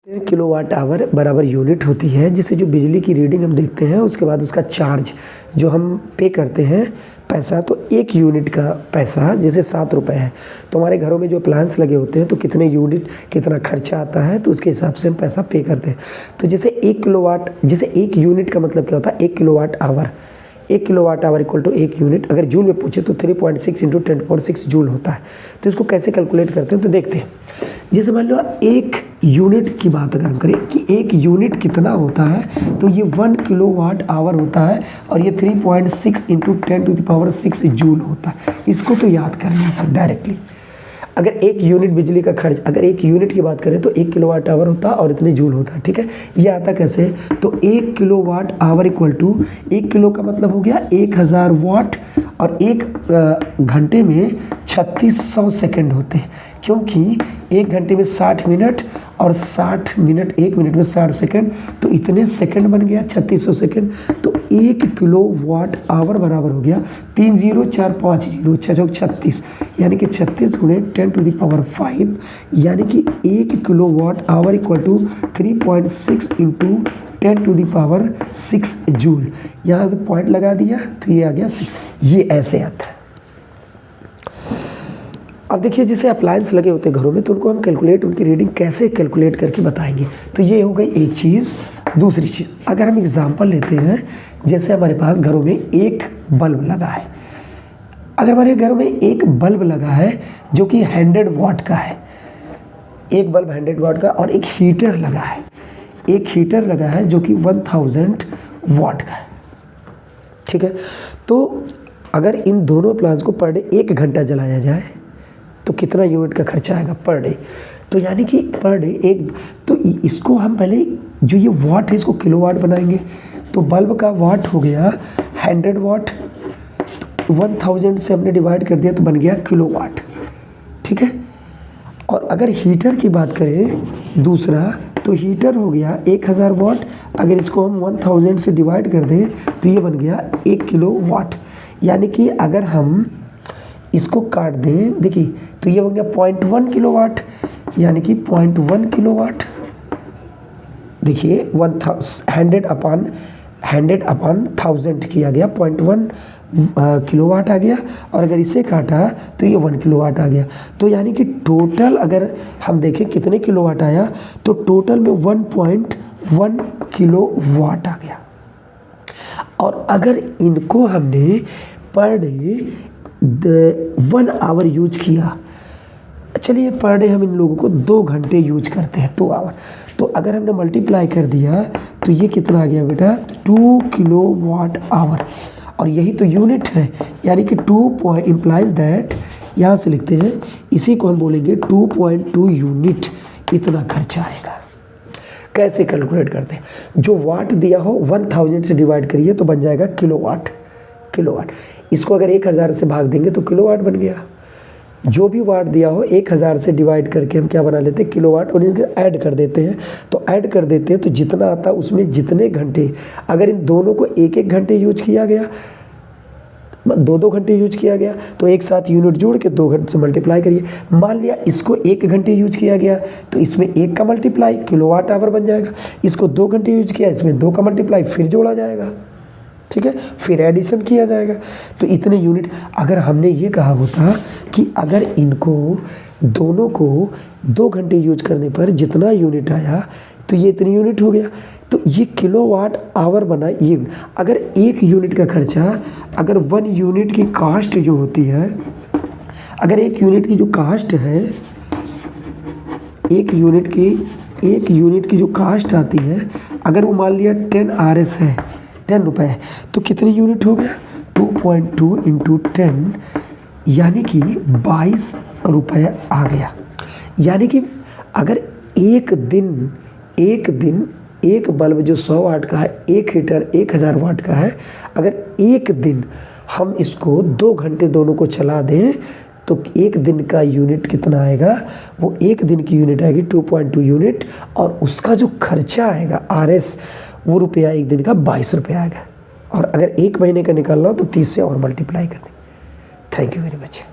Kilowatt hour बराबर unit होती है, जिसे जो बिजली की रीडिंग हम देखते हैं उसके बाद उसका चार्ज जो हम पे करते हैं पैसा, तो एक यूनिट का पैसा जैसे 7 रुपये है, तो हमारे घरों में जो अप्लायंस लगे होते हैं तो कितने यूनिट कितना खर्चा आता है तो उसके हिसाब से हम पैसा पे करते हैं। तो जैसे 1 किलोवाट, जैसे 1 यूनिट का मतलब क्या होता है 1 kilowatt hour, 1 kilowatt hour equal to 1 unit, अगर जूल में पूछे तो 3.6 इंटू 10⁻6 जूल होता है। तो इसको कैसे कैलकुलेट करते हैं तो देखते हैं। जैसे मान लो 1 यूनिट की बात अगर हम करें कि 1 यूनिट कितना होता है, तो ये 1 किलोवाट आवर होता है और ये 3.6 इंटू 10⁻6 जूल होता है। इसको तो याद कर लें डायरेक्टली। अगर 1 यूनिट बिजली का खर्च, अगर 1 यूनिट की बात करें तो 1 किलोवाट आवर होता है और इतने जूल होता है, ठीक है। ये आता कैसे, तो 1 kilowatt hour equal to 1 kilo का मतलब हो गया 1000 वाट, और 1 घंटे में 3600 सेकंड होते हैं, क्योंकि 1 घंटे में 60 मिनट और 60 मिनट 1 मिनट में 60 सेकंड, तो इतने सेकंड बन गया 3600 सेकंड। तो 1 किलो वाट आवर बराबर हो गया 30450 यानी कि 36 गुणे 10⁻5, यानी कि 1 kilo watt hour equal to 3.6 into 10⁻6 joule. यहाँ पे पॉइंट लगा दिया तो ये आ गया 6। ये ऐसे आता है। अब देखिए जैसे अप्लायंस लगे होते हैं घरों में, तो उनको हम कैलकुलेट, उनकी रीडिंग कैसे कैलकुलेट करके बताएंगे। तो ये हो गई एक चीज़। दूसरी चीज़, अगर हम एग्जांपल लेते हैं, जैसे हमारे पास घरों में एक बल्ब लगा है, अगर हमारे घरों में एक बल्ब लगा है जो कि 100 वाट का है, एक बल्ब 100 वाट का, और एक हीटर लगा है, एक हीटर लगा है जो कि 1000 वाट का है, ठीक है। तो अगर इन दोनों प्लांट्स को पर डे 1 घंटा जलाया जाए तो कितना यूनिट का खर्चा आएगा पर डे। तो यानी कि पर डे एक, तो इसको हम पहले जो ये वाट है इसको किलोवाट बनाएंगे। तो बल्ब का वाट हो गया 100 वाट, 1000 से हमने डिवाइड कर दिया तो बन गया किलोवाट, ठीक है। और अगर हीटर की बात करें दूसरा, तो हीटर हो गया 1000 वाट, अगर इसको हम 1000 से डिवाइड कर दें तो ये बन गया 1 किलो वाट। यानी कि अगर हम इसको काट दें, देखिए तो ये बन गया 0.1 किलोवाट, यानी कि 0.1 किलोवाट। देखिए 100 अपॉन 1000 किया गया, 0.1 किलोवाट आ गया, और अगर इसे काटा तो ये 1 किलोवाट आ गया। तो यानी कि टोटल अगर हम देखें कितने किलोवाट आया, तो टोटल में 1.1 किलोवाट आ गया। और अगर इनको हमने पर डे 1 आवर यूज किया, चलिए पर डे हम इन लोगों को 2 घंटे यूज करते हैं, 2 आवर, तो अगर हमने मल्टीप्लाई कर दिया तो ये कितना आ गया बेटा 2 किलोवाट आवर, और यही तो यूनिट है, यानी कि 2 इम्प्लाइज दैट, यहाँ से लिखते हैं इसी को हम बोलेंगे 2.2 यूनिट इतना खर्चा आएगा। कैसे कैलकुलेट करते हैं, जो वाट दिया हो 1000 से डिवाइड करिए तो बन जाएगा किलोवाट। इसको अगर 1000 से भाग देंगे तो किलोवाट बन गया। जो भी वाट दिया हो 1000 से डिवाइड करके हम क्या बना लेते हैं किलोवाट, और इनके ऐड कर देते हैं। तो ऐड कर देते हैं तो जितना आता है उसमें जितने घंटे, अगर इन दोनों को 1-1 घंटे यूज किया गया, 2-2 घंटे यूज किया गया, तो एक साथ यूनिट जोड़ के 2 घंटे से मल्टीप्लाई करिए। मान लिया इसको 1 घंटे यूज किया गया तो इसमें 1 का मल्टीप्लाई किलोवाट आवर बन जाएगा। इसको 2 घंटे यूज किया, इसमें 2 का मल्टीप्लाई फिर जोड़ा जाएगा, ठीक है, फिर एडिशन किया जाएगा। तो इतने यूनिट, अगर हमने ये कहा होता कि अगर इनको दोनों को 2 घंटे यूज करने पर जितना यूनिट आया तो ये इतनी यूनिट हो गया, तो ये किलोवाट आवर बना। ये अगर 1 यूनिट का खर्चा, अगर 1 यूनिट की कास्ट जो होती है, अगर 1 यूनिट की जो कास्ट है, 1 यूनिट की जो कास्ट आती है, अगर वो मान लिया 10 RS है, 10 रुपये है, तो कितनी यूनिट हो गया 2.2 इंटू 10, यानी कि 22 रुपये आ गया। यानी कि अगर एक दिन एक बल्ब जो 100 वाट का है, एक हीटर 1000 वाट का है, अगर एक दिन हम इसको 2 घंटे दोनों को चला दें तो एक दिन का यूनिट कितना आएगा, वो एक दिन की यूनिट आएगी 2.2 यूनिट, और उसका जो खर्चा आएगा RS वो रुपया एक दिन का 22 रुपये आएगा। और अगर 1 महीने का निकालना हो तो 30 से और मल्टीप्लाई कर दें। Thank you very much.